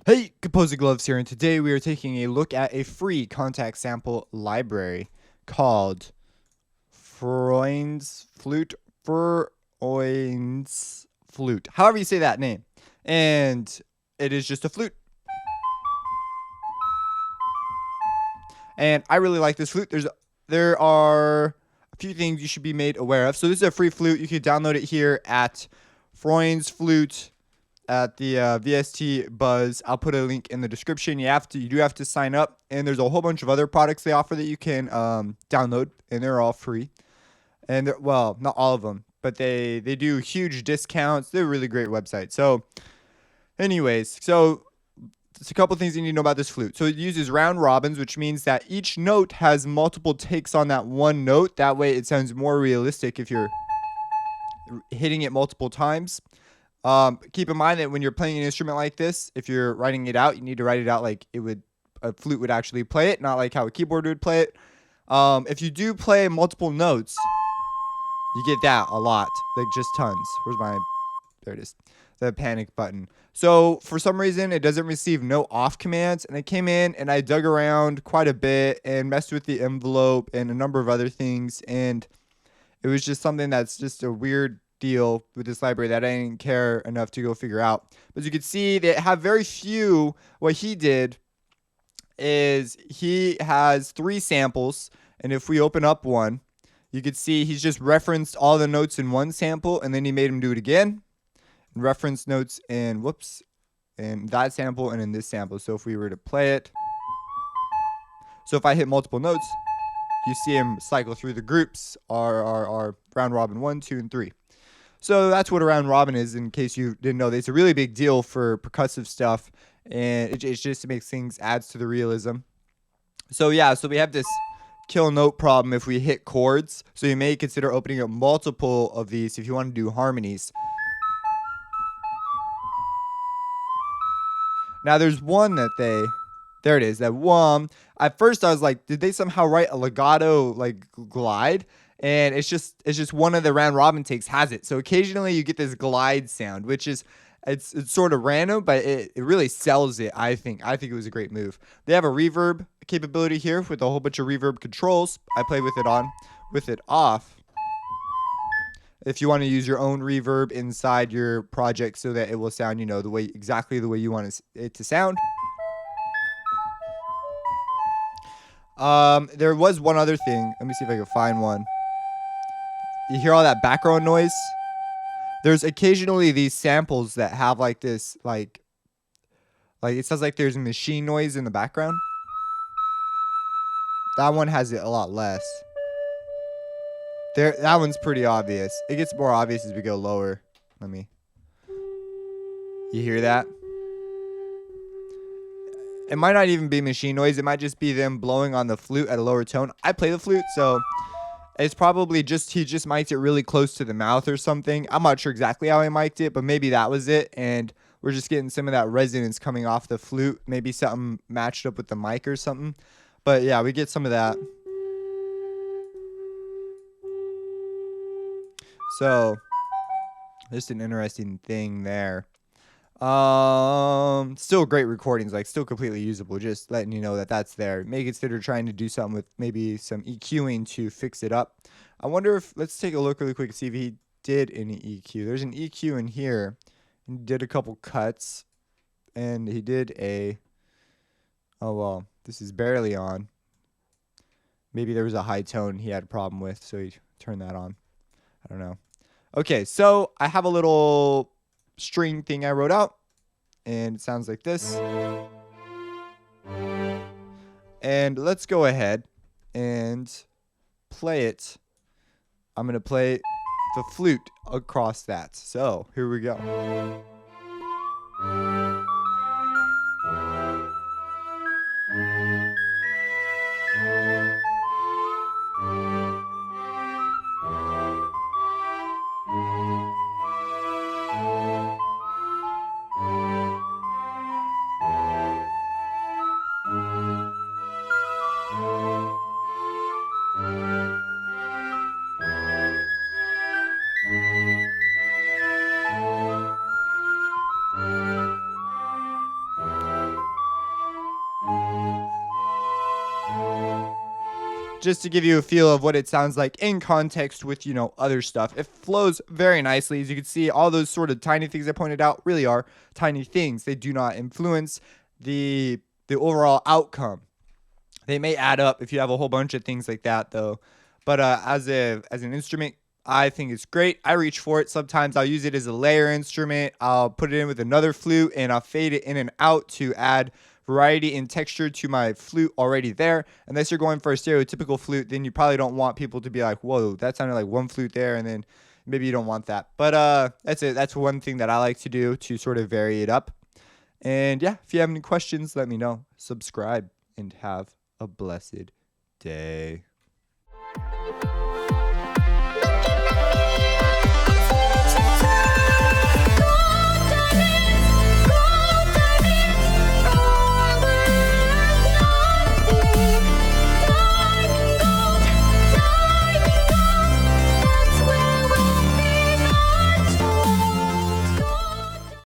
Hey, Composing Gloves here, and today we are taking a look at a free Kontakt sample library called Feroyns Flute. Feroyns Flute. However you say that name. And it is just a flute. And I really like this flute. There are a few things you should be made aware of. So this is a free flute. You can download it here at Feroyns Flute at the VST Buzz. I'll put a link in the description. You do have to sign up, and there's a whole bunch of other products they offer that you can download, and they're all free. And well, not all of them, but they do huge discounts. They're a really great website. So, anyways, there's a couple things you need to know about this flute. So it uses round robins, which means that each note has multiple takes on that one note. That way, it sounds more realistic if you're hitting it multiple times. Keep in mind that when you're playing an instrument like this, if you're writing it out, you need to write it out like a flute would actually play it, not like how a keyboard would play it. If you do play multiple notes, you get that a lot, like just tons. There it is, the panic button. So for some reason, it doesn't receive no off commands, and I came in and I dug around quite a bit and messed with the envelope and a number of other things, and it was just something that's just a weird deal with this library that I didn't care enough to go figure out. But as you can see, they have very few. What he did is he has 3 samples, and if we open up one, you can see he's just referenced all the notes in one sample, and then he made him do it again and reference notes in in that sample and in this sample. So if we were to play it, so if I hit multiple notes, you see him cycle through the groups, are round robin 1, 2, and 3. So that's what a round robin is, in case you didn't know. It's a really big deal for percussive stuff, and it just makes things, adds to the realism. So yeah, so we have this kill note problem if we hit chords. So you may consider opening up multiple of these if you want to do harmonies. Now there's one that there it is, that one. At first I was like, did they somehow write a legato like glide? And it's just one of the round robin takes has it. So occasionally you get this glide sound, which is it's sort of random, but it really sells it. I think it was a great move. They have a reverb capability here with a whole bunch of reverb controls. I play with it on, with it off. If you want to use your own reverb inside your project so that it will sound, exactly the way you want it to sound. There was one other thing. Let me see if I can find one. You hear all that background noise? There's occasionally these samples that have like this, like it sounds like there's a machine noise in the background. That one has it a lot less. That one's pretty obvious. It gets more obvious as we go lower. You hear that? It might not even be machine noise. It might just be them blowing on the flute at a lower tone. I play the flute, so it's probably he just mic'd it really close to the mouth or something. I'm not sure exactly how he mic'd it, but maybe that was it. And we're just getting some of that resonance coming off the flute. Maybe something matched up with the mic or something. But yeah, we get some of that. So, just an interesting thing there. Still great recordings, like still completely usable. Just letting you know that that's there. May consider trying to do something with maybe some EQing to fix it up. I wonder if, let's take a look really quick and see if he did any EQ. There's an EQ in here. He did a couple cuts, and he did oh well, this is barely on. Maybe there was a high tone he had a problem with, so he turned that on. I don't know. Okay, so I have a little string thing I wrote out, and it sounds like this. And let's go ahead and play it. I'm going to play the flute across that. So here we go. just to give you a feel of what it sounds like in context with, other stuff. It flows very nicely. As you can see, all those sort of tiny things I pointed out really are tiny things. They do not influence the overall outcome. They may add up if you have a whole bunch of things like that, though. But as an instrument, I think it's great. I reach for it. Sometimes I'll use it as a layer instrument. I'll put it in with another flute, and I'll fade it in and out to add variety and texture to my flute already there. Unless you're going for a stereotypical flute, then you probably don't want people to be like, whoa, that sounded like one flute there, and then maybe you don't want that. But that's it. That's one thing that I like to do to sort of vary it up. And yeah, if you have any questions, let me know. Subscribe and have a blessed day.